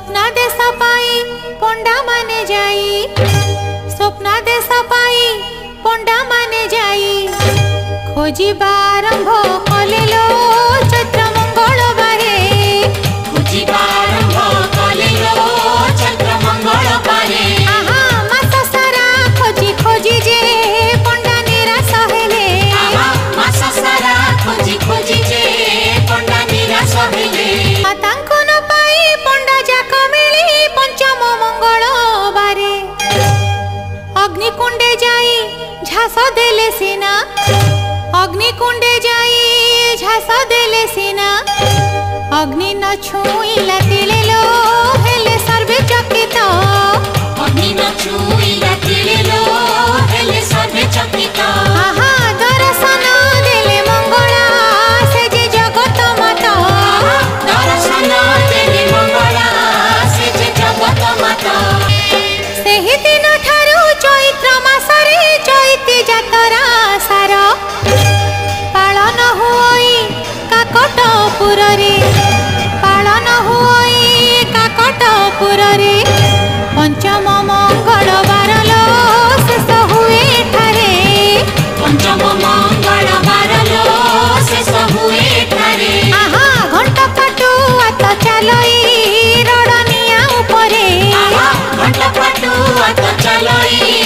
स्वप्ना देश पाई पंडा माने जाई स्वप्ना देश पाई पंडा माने जाई खोजिबा आरंभ कले लो चैत्र मंगलबारे खोजिबा आरंभ कले लो चैत्र मंगलबारे आहा मास सारा खोजी खोजी जे पंडा निराश हेले आहा मास सारा खोजी खोजी जे पंडा निराश हेले तांको न पाई पंडा जाक मिली पंचम मंगलबारे अग्निकुंडे जाई झास देले सीना अग्निकुंडे जाई झास देले सीना अग्नि न छुईला तिले लो हेले सर्वे चकित अग्नि न छुईला तिले लो हेले सर्वे चकित आहा दर्शन देले मंगला से जे जगत माता दर्शन देले मंगला से जे जगत माता सेहि दिन ठारू चैत्र मासरे चैती जातरा सार पालन हुई काकटपुर रे पालन हुई काकटपुर रे पंचम मंगलबार लो शेष हुए ठारे पंचम मंगलबार लो शेष हुए ठारे आहा घंटा पाटू आत चालई रडनिया उपरे आहा घंटा पाटू आत चालई